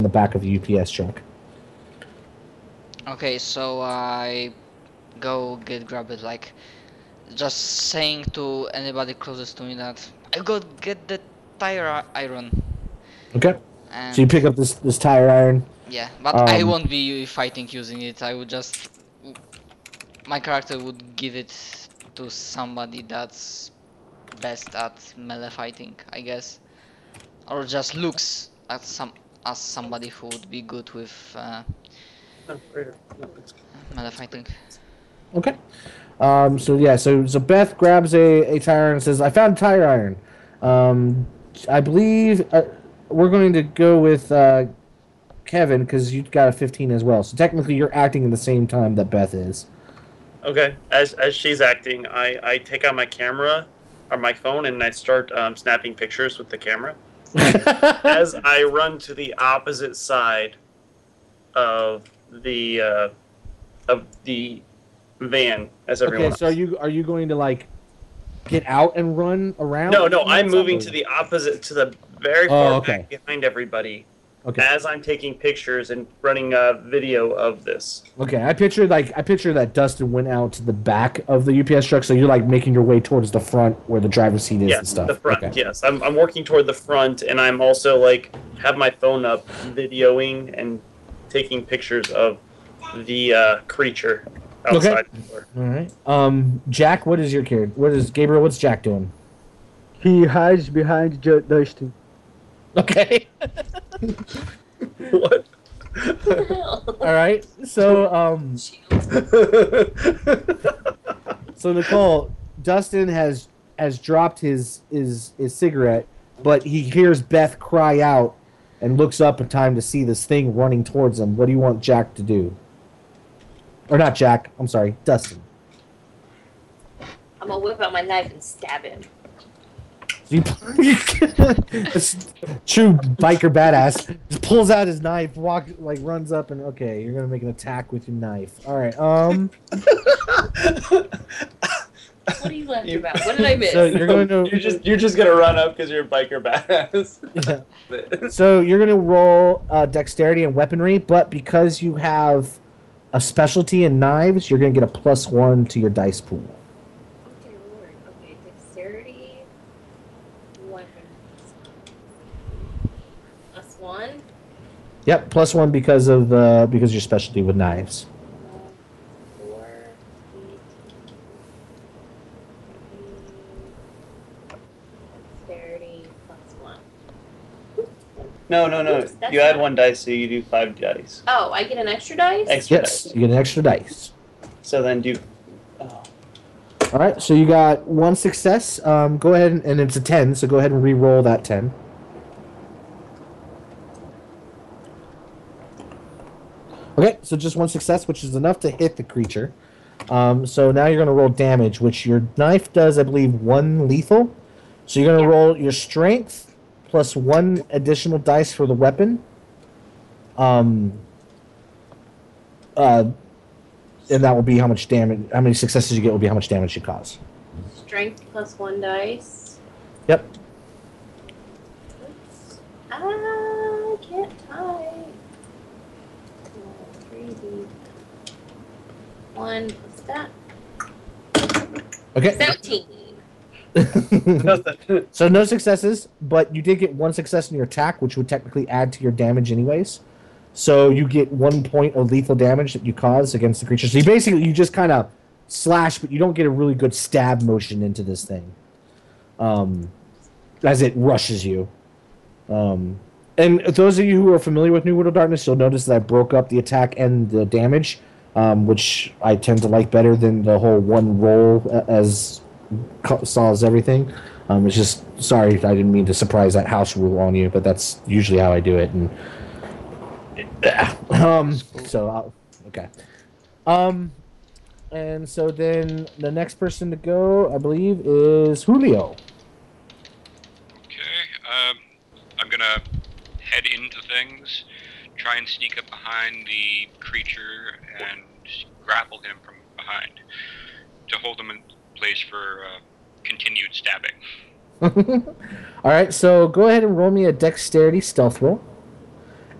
the back of the UPS truck. Okay, so I go grab it, like just saying to anybody closest to me that I go get the tire iron. Okay. So you And pick up this tire iron. yeah, but I Um, won't be fighting using it. I would just, my character would give it to somebody that's best at melee fighting, I guess, or just looks at some as somebody who would be good with melee fighting. okay. So yeah, so Beth grabs a tire iron and says, "I found a tire iron. I believe we're going to go with Kevin because you got a 15 as well. So technically, you're acting in the same time that Beth is." Okay. As she's acting, I take out my camera or my phone and I start snapping pictures with the camera. As I run to the opposite side of the van as everyone. Okay, so are you going to like get out and run around? No, I'm moving to the opposite, to the very far back behind everybody. Okay. As I'm taking pictures and running a video of this. Okay, I picture that Dustin went out to the back of the UPS truck, so you're like making your way towards the front where the driver's seat is and stuff. The front. Okay. Yes, I'm working toward the front, and I'm also like have my phone up, videoing and taking pictures of the creature outside the door. All right. Jack, what is your character? Gabriel? What's Jack doing? He hides behind Dustin. Okay. What? All right. So so Nicole, Dustin has dropped his cigarette, but he hears Beth cry out and looks up in time to see this thing running towards him. What do you want Jack to do? Or not Jack, I'm sorry, Dustin. I'm gonna whip out my knife and stab him. True biker badass just pulls out his knife, runs up, and okay, you're gonna make an attack with your knife. All right. What are you laughing about? What did I miss? So you're going to you're just gonna run up because you're a biker badass. Yeah. So you're gonna roll dexterity and weaponry, but because you have a specialty in knives, you're gonna get a +1 to your dice pool. Okay, Lord. Okay, dexterity, weapons. +1. Yep, +1 because your specialty with knives. 4, 8, dexterity +1. No. Oops, You add 1 dice, so you do 5 dice. Oh, I get an extra dice? Extra Yes, dice. you get an extra dice. So then do. All right, so you got 1 success. Go ahead and it's a 10, so go ahead and re-roll that 10. Okay, so just 1 success, which is enough to hit the creature. So now you're going to roll damage, which your knife does, I believe, 1 lethal. So you're going to roll your strength plus 1 additional dice for the weapon. And that will be how much damage, how many successes you get will be how much damage you cause. Strength +1 dice. Yep. I can't type. 3D. 1 plus that. Okay. 17. So no successes, but you did get 1 success in your attack, which would technically add to your damage anyways. So you get 1 point of lethal damage that you cause against the creature. So you just kind of slash, but you don't get a really good stab motion into this thing as it rushes you. And those of you who are familiar with New World of Darkness, you'll notice that I broke up the attack and the damage, which I tend to like better than the whole one roll as solves everyththing. It's just, sorry, I didn't mean to surprise that house rule on you, but that's usually how I do it. And okay. And so then the next person to go, I believe, is Julio. Okay, I'm gonna head into things, try and sneak up behind the creature and grapple him from behind to hold him in place for continued stabbing. All right, so go ahead and roll me a dexterity stealth roll.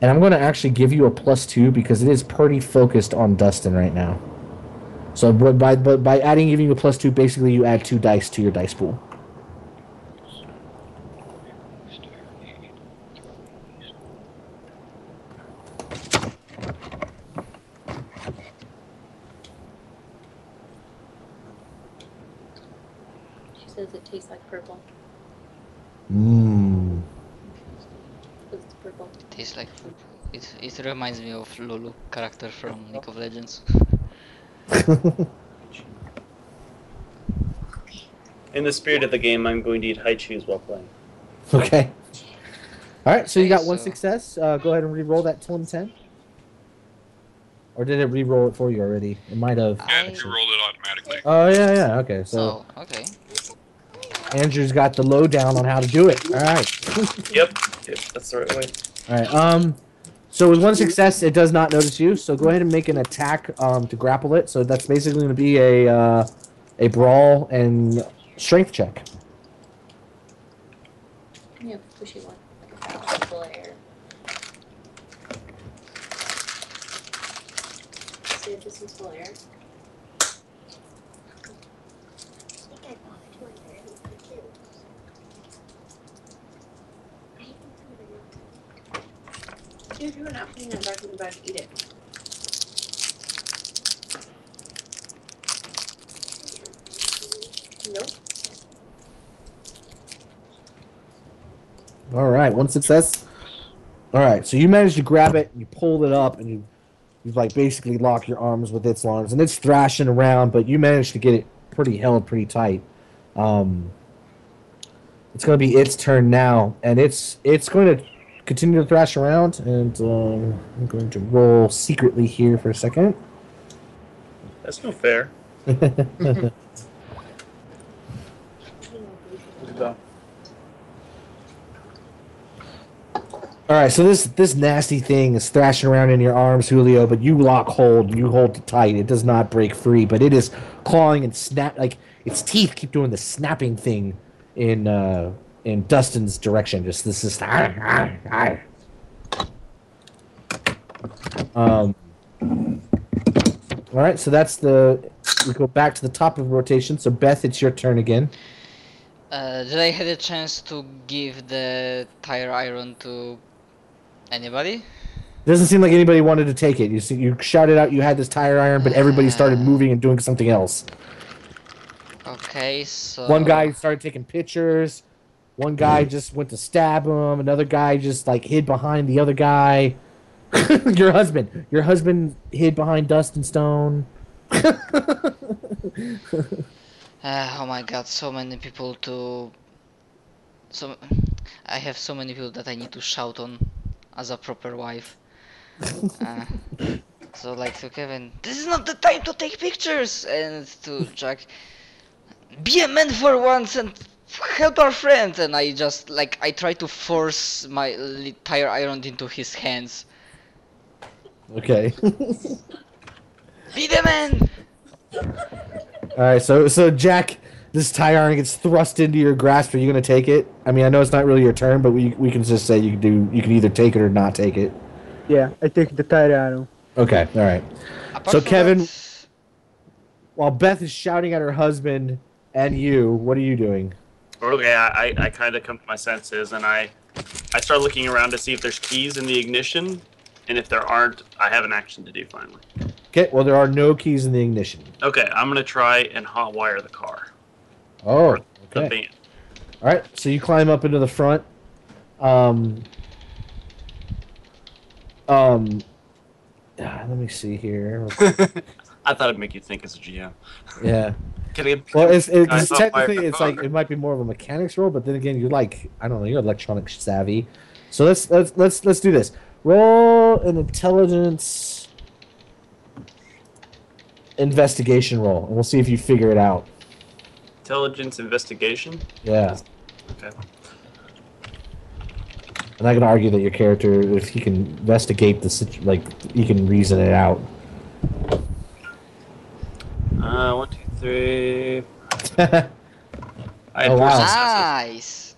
And I'm going to actually give you a +2 because it is pretty focused on Dustin right now. So by adding giving you a +2, basically you add 2 dice to your dice pool. She says it tastes like purple. Mmm. It's purple. It tastes like food. It reminds me of Lulu character from League of Legends. In the spirit of the game, I'm going to eat high chews while playing. Okay. All right, so you Okay, got one so- success. Go ahead and re-roll that 110. Or did it re-roll it for you already? It might have. Yeah, I- you rolled it automatically. Oh, yeah. Okay, so Oh, okay. Andrew's got the lowdown on how to do it. All right. Yep, that's the right way. All right. So with one success, it does not notice you. So go ahead and make an attack to grapple it. So that's basically going to be a brawl and strength check. Yeah, pushy one. Like a foul full of air. See if this one's full of air. Dude, you're not putting that back in the bag. Eat it. Nope. All right, one success. All right, so you managed to grab it, and you pulled it up, and you've like basically locked your arms with its arms, and it's thrashing around, but you managed to get it held pretty tight. It's going to be its turn now, and it's going to continue to thrash around, and I'm going to roll secretly here for a second. That's no fair. All right, so this nasty thing is thrashing around in your arms, Julio, but you lock hold. You hold it tight. It does not break free, but it is clawing and snap like its teeth keep doing the snapping thing in Dustin's direction. Just this is All right, so that's we go back to the top of the rotation. So Beth, it's your turn again. Did I had a chance to give the tire iron to anybody? Doesn't seem like anybody wanted to take it. You shouted out you had this tire iron, but everybody started moving and doing something else. Okay, so One guy started taking pictures. One guy just went to stab him. Another guy just like hid behind the other guy. Your husband hid behind Dustin Stone. oh my god, so many people to. So I have so many people that I need to shout on as a proper wife. So like to Kevin, this is not the time to take pictures, and to Jack, be a man for once and help our friend. And I just like I try to force my tire iron into his hands. Okay. Be the man. All right. So Jack, this tire iron gets thrust into your grasp. Are you gonna take it? I mean, I know it's not really your turn, but we can just say you can either take it or not take it. Yeah, I take the tire iron. Okay. All right. Apart So from Kevin, that, while Beth is shouting at her husband and you, what are you doing? Okay, I kind of come to my senses, and I start looking around to see if there's keys in the ignition, and if there aren't, I have an action to do finally. Okay. Well, there are no keys in the ignition. Okay, I'm gonna try and hotwire the car. Oh. The Okay. van. All right. So you climb up into the front. Let me see here. I thought it'd make you think as a GM. Yeah. Can I, Well, it's I technically hotwire it's the like car? it might be more of a mechanics role, but then again, you're like I don't know, you're electronic savvy. So let's do this. Roll an intelligence investigation roll, and we'll see if you figure it out. Intelligence investigation. Yeah. Okay. I'm not gonna argue that your character, if he can investigate like he can reason it out. 1, 2, 3. I had Oh, four wow. successes. nice.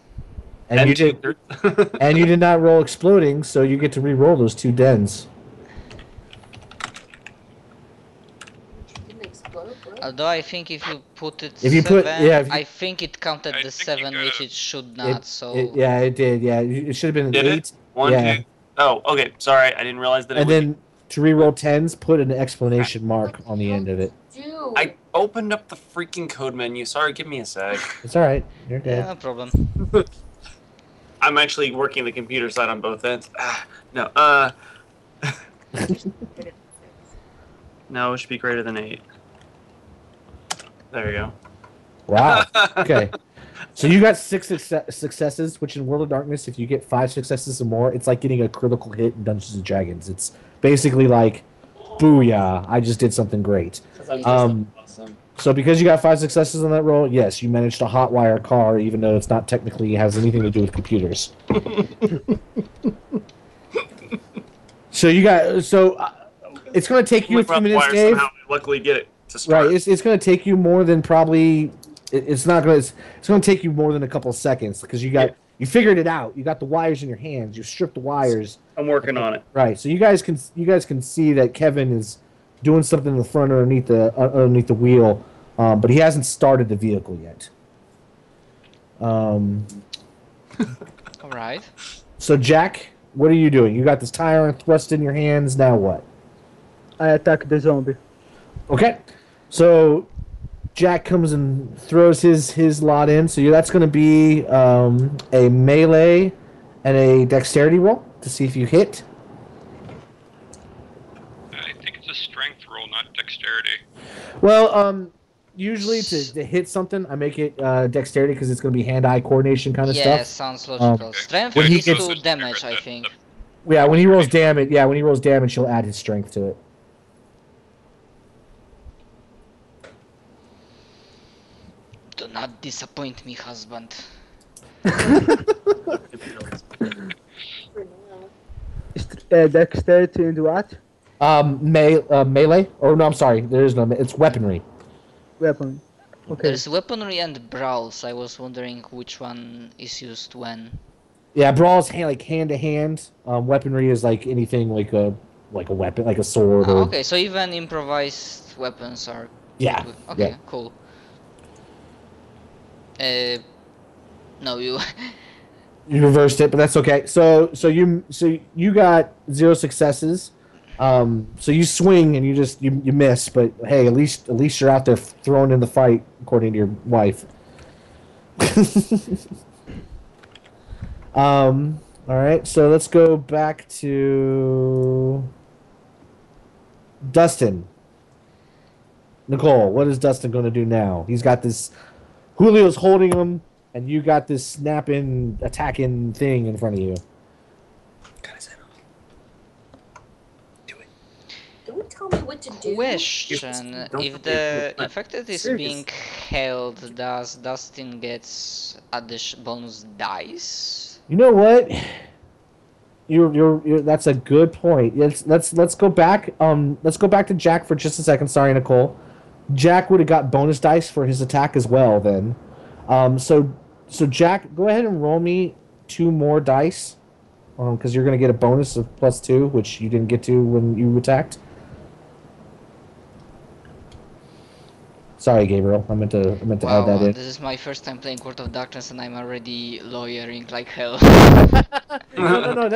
And you did, and you did not roll exploding, so you get to re-roll those 2 dens. Didn't explode. What? Although I think if you put it If you 7, put- yeah, if you- I think it counted I the think you 7, gotta- which it should not. Yeah, it did. Yeah, it should have been an Did 8. it? One, yeah. 2. Oh, okay. Sorry, I didn't realize that. And it would then to re-roll 10s, put an exclamation mark on the end of it. Do. I opened up the freaking code menu. Sorry, give me a sec. It's all right. You're good. Yeah, no problem. I'm actually working the computer side on both ends. No. No, it should be greater than 8. There you go. Wow. Okay. So you got 6 successes, which in World of Darkness, if you get 5 successes or more, it's like getting a critical hit in Dungeons and Dragons. It's basically like, booyah! I just did something great. Awesome. So because you got 5 successes on that roll, yes, you managed to hotwire a car, even though it's not technically has anything to do with computers. So you got it's going to take you a few minutes, Dave. Somehow I luckily get it to start. Right, it's going to take you more than probably. It's not going to. It's going to take you more than a couple of seconds because you you figured it out. You got the wires in your hands. You stripped the wires. I'm working on it. Right, so you guys can see that Kevin is doing something in the front underneath the wheel, but he hasn't started the vehicle yet. Alright. So Jack, what are you doing? You got this tire thrust in your hands. Now what? I attack the zombie. Okay, so Jack comes and throws his lot in. So that's going to be a melee and a dexterity roll to see if you hit. I think it's a strength roll, not dexterity. Well, usually to hit something, I make it dexterity because it's going to be hand-eye coordination kind of Yeah, stuff. sounds logical. Strength when he leads gets- to damage, I think. Yeah, when he rolls damage, he'll add his strength to it. Do not disappoint me, husband. Dexterity and what? Melee? Oh no, I'm sorry. There is no. It's weaponry. Weapon. Okay. There's weaponry and brawls. I was wondering which one is used when. Yeah, brawls hand to hand. Weaponry is like anything like a weapon, like a sword. Ah, Or, okay, so even improvised weapons are. Yeah. Okay, yeah. cool. No, you. You reversed it, but that's okay. So you got 0 successes. So you swing and you miss, but hey, at least you're out there thrown in the fight, according to your wife. All right, so let's go back to Dustin. Nicole, what is Dustin going to do now? He's got this. Julio's holding him, and you got this snapping, attacking thing in front of you. Don't tell me what to do. Question: Don't if forget the your- infected is Serious. being held, does Dustin gets bonus dice? You know what? You're that's a good point. Let's go back. Let's go back to Jack for just a second. Sorry, Nicole. Jack would have got bonus dice for his attack as well. Then, so Jack, go ahead and roll me 2 more dice, because you're gonna get a bonus of +2, which you didn't get to when you attacked. Sorry, Gabriel. I meant to add Wow, that in. this is my first time playing World of Darkness, and I'm already lawyering like hell. No,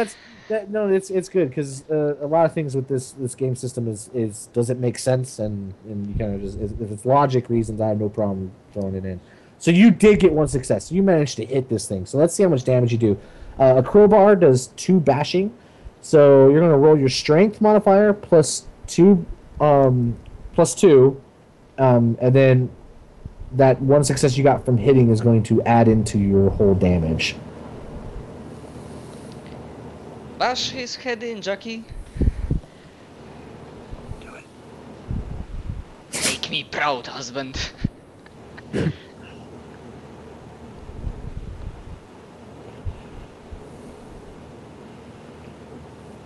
it's good because a lot of things with this game system is does it make sense and you kind of just if it's logic reasons, I have no problem throwing it in. So you did get 1 success. You managed to hit this thing. So let's see how much damage you do. A crowbar does 2 bashing, so you're gonna roll your strength modifier +2, and then that 1 success you got from hitting is going to add into your whole damage. Bash his head in, Jackie. Do it. Make me proud, husband.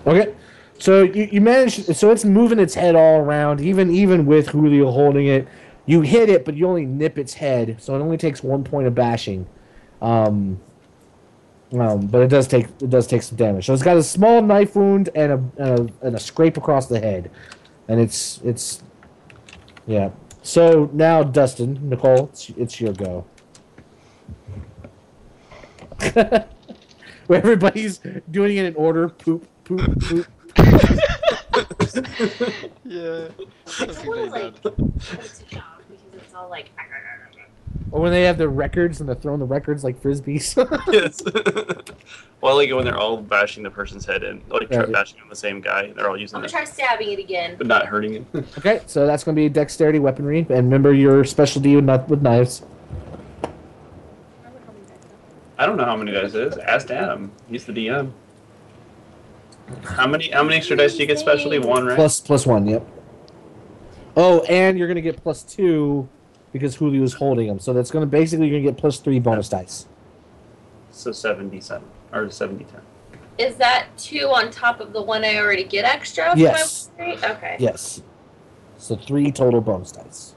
Okay, so you managed. So it's moving its head all around, even with Julio holding it. You hit it, but you only nip its head, so it only takes 1 point of bashing. But it does take some damage. So it's got a small knife wound and a scrape across the head, and it's yeah. So now Dustin, Nicole, it's your go. Where everybody's doing it in order. Poop, poop, poop. Yeah. It's almost like it's a shock because it's all like. Or when they have the records and they're throwing the records like frisbees. Yes. Well, like when they're all bashing the person's head in, like Right. bashing on the same guy, they're all using I'm it, gonna try stabbing it again. but not hurting him. Okay, so that's going to be dexterity weaponry, and remember your specialty with knives. I don't know how many dice it is. Ask Adam. He's the DM. How many extra dice do you get specially? One, right? Plus one, yep. Oh, and you're going to get +2 because Julio's holding them. So that's going to basically you're going to get +3 bonus dice. So 77 or 70-10. Is that 2 on top of the one I already get extra? for Yes. my weaponry? Okay. Yes. So 3 total bonus dice.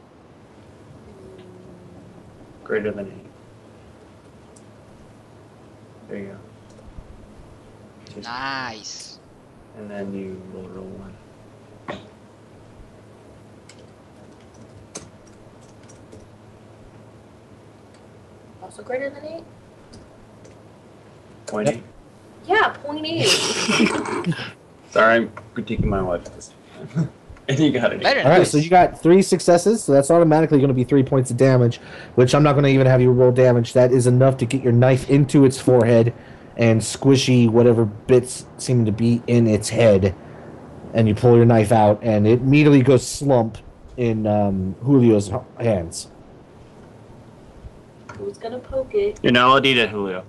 Greater than 8. There you go. Nice. And then you roll 1. Also greater than 8? 0.8. Yeah, 0.8. Sorry, I'm critiquing my wife at this time. And you got it. Very All right, nice. so you got 3 successes, so that's automatically going to be 3 points of damage, which I'm not going to even have you roll damage. That is enough to get your knife into its forehead and squishy whatever bits seem to be in its head. And you pull your knife out, and it immediately goes slump in Julio's hands. Who's gonna poke it? You're not allowed to eat it, Julio.